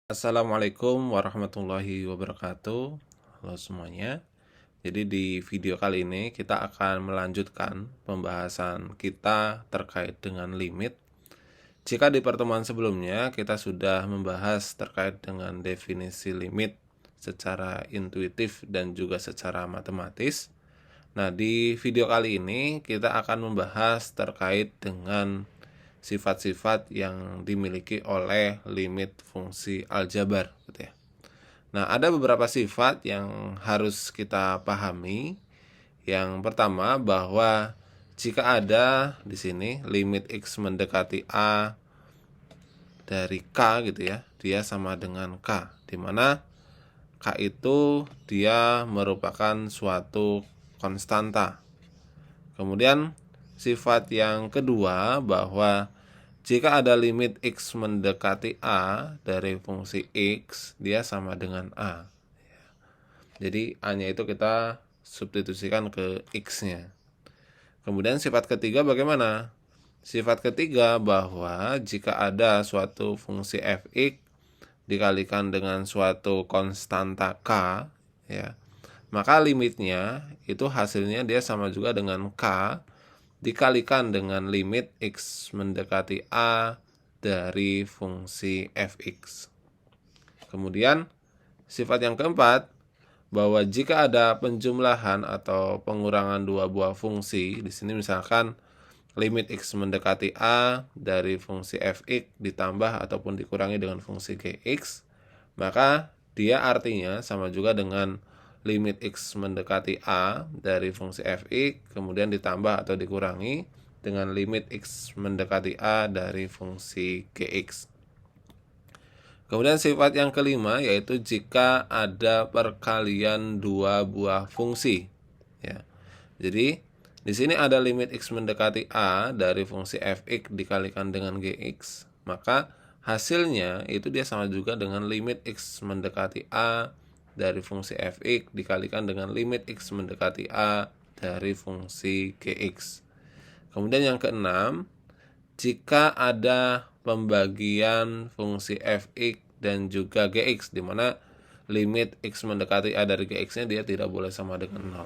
Assalamualaikum warahmatullahi wabarakatuh. Halo semuanya. Jadi di video kali ini kita akan melanjutkan pembahasan kita terkait dengan limit. Jika di pertemuan sebelumnya kita sudah membahas terkait dengan definisi limit secara intuitif dan juga secara matematis. Nah, di video kali ini kita akan membahas terkait dengan sifat-sifat yang dimiliki oleh limit fungsi aljabar gitu ya. Nah, ada beberapa sifat yang harus kita pahami. Yang pertama bahwa jika ada di sini limit x mendekati a dari k gitu ya, dia sama dengan k, di mana k itu dia merupakan suatu konstanta. Kemudian sifat yang kedua bahwa jika ada limit x mendekati a dari fungsi x, dia sama dengan a. Jadi a-nya itu kita substitusikan ke x-nya. Kemudian sifat ketiga bagaimana? Sifat ketiga bahwa jika ada suatu fungsi fx dikalikan dengan suatu konstanta k, ya, maka limitnya itu hasilnya dia sama juga dengan k dikalikan dengan limit x mendekati a dari fungsi fx. Kemudian sifat yang keempat bahwa jika ada penjumlahan atau pengurangan dua buah fungsi, di sini misalkan limit x mendekati a dari fungsi fx ditambah ataupun dikurangi dengan fungsi gx, maka dia artinya sama juga dengan limit x mendekati a dari fungsi fx kemudian ditambah atau dikurangi dengan limit x mendekati a dari fungsi gx. Kemudian sifat yang kelima yaitu jika ada perkalian dua buah fungsi, ya. Jadi di sini ada limit x mendekati a dari fungsi fx dikalikan dengan gx, maka hasilnya itu dia sama juga dengan limit x mendekati a dari fungsi fx dikalikan dengan limit x mendekati a dari fungsi gx. Kemudian yang keenam, jika ada pembagian fungsi fx dan juga gx, di mana limit x mendekati a dari gx-nya dia tidak boleh sama dengan 0.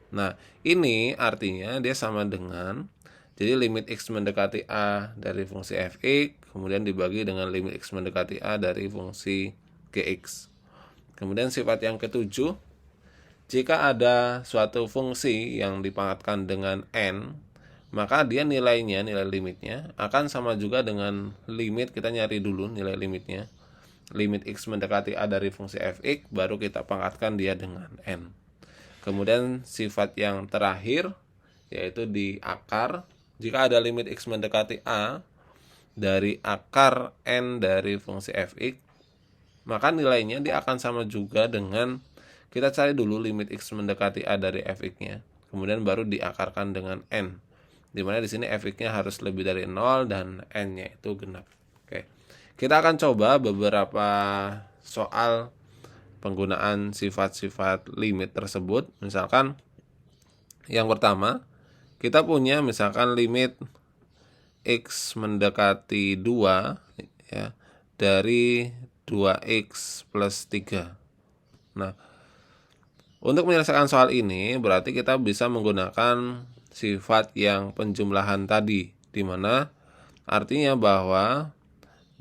Nah, ini artinya dia sama dengan, jadi limit x mendekati a dari fungsi fx kemudian dibagi dengan limit x mendekati a dari fungsi gx. Kemudian sifat yang ketujuh, jika ada suatu fungsi yang dipangkatkan dengan n, maka dia nilai limitnya akan sama juga dengan limit, kita nyari dulu nilai limitnya. Limit x mendekati a dari fungsi fx, baru kita pangkatkan dia dengan n. Kemudian sifat yang terakhir yaitu di akar, jika ada limit x mendekati a dari akar n dari fungsi fx, maka nilainya dia akan sama juga dengan, kita cari dulu limit x mendekati a dari fx-nya, kemudian baru diakarkan dengan n, dimana di sini fx-nya harus lebih dari 0 dan n-nya itu genap. Oke. Kita akan coba beberapa soal penggunaan sifat-sifat limit tersebut. Misalkan yang pertama, kita punya misalkan limit x mendekati 2 ya, dari 2x plus 3. Nah, untuk menyelesaikan soal ini berarti kita bisa menggunakan sifat yang penjumlahan tadi, di mana artinya bahwa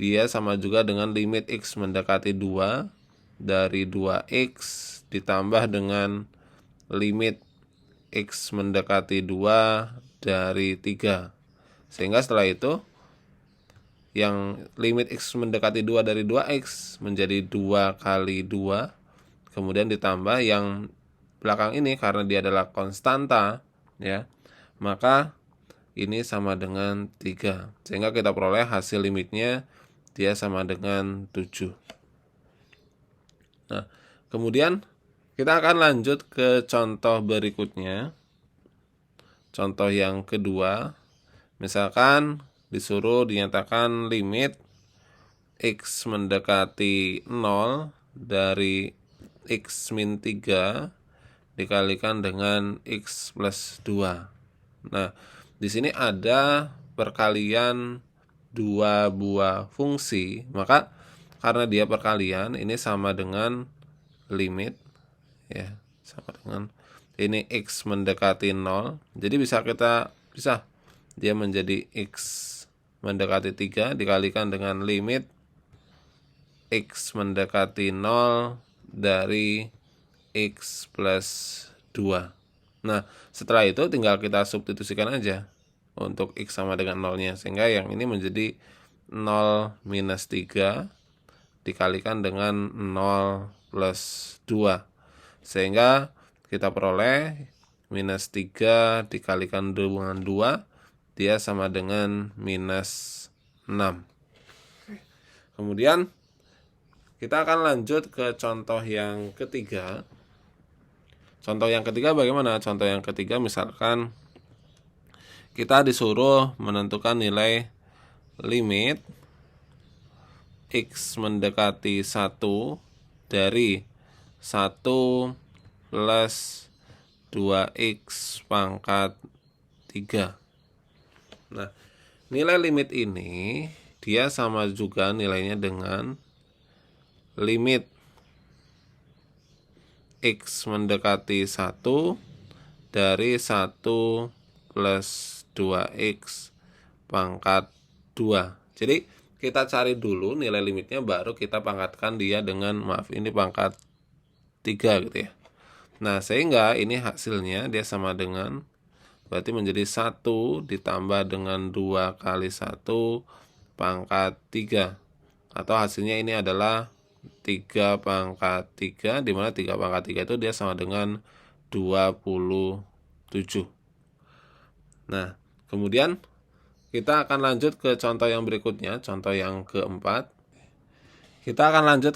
dia sama juga dengan limit x mendekati 2 dari 2x ditambah dengan limit x mendekati 2 dari 3. Sehingga setelah itu yang limit x mendekati 2 dari 2x menjadi 2 kali 2, kemudian ditambah yang belakang ini karena dia adalah konstanta, ya, maka ini sama dengan 3, sehingga kita peroleh hasil limitnya dia sama dengan 7. Nah, kemudian kita akan lanjut ke contoh berikutnya. Contoh yang kedua, misalkan disuruh dinyatakan limit x mendekati 0 dari x min 3 dikalikan dengan x plus 2. Nah, di sini ada perkalian dua buah fungsi, maka karena dia perkalian, ini sama dengan limit ya, sama dengan ini X mendekati 0. Jadi bisa dia menjadi X mendekati 3 dikalikan dengan limit X mendekati 0 dari X plus 2. Nah, setelah itu tinggal kita substitusikan aja untuk X sama dengan 0-nya, sehingga yang ini menjadi 0 minus 3 dikalikan dengan 0 plus 2, sehingga kita peroleh minus 3 dikalikan dengan 2, dia sama dengan minus 6. Kemudian kita akan lanjut ke contoh yang ketiga. Contoh yang ketiga bagaimana? Contoh yang ketiga misalkan kita disuruh menentukan nilai limit X mendekati 1 dari 1 plus 2X pangkat 3. Nah, nilai limit ini dia sama juga nilainya dengan limit X mendekati 1 dari 1 plus 2X pangkat 2. Jadi kita cari dulu nilai limitnya, baru kita pangkatkan dia dengan, ini pangkat 3 gitu ya. Nah, sehingga ini hasilnya dia sama dengan, berarti menjadi 1 ditambah dengan 2 kali 1 pangkat 3. Atau hasilnya ini adalah 3 pangkat 3, dimana 3 pangkat 3 itu dia sama dengan 27. Nah, kemudian kita akan lanjut ke contoh yang berikutnya, contoh yang keempat. Kita akan lanjut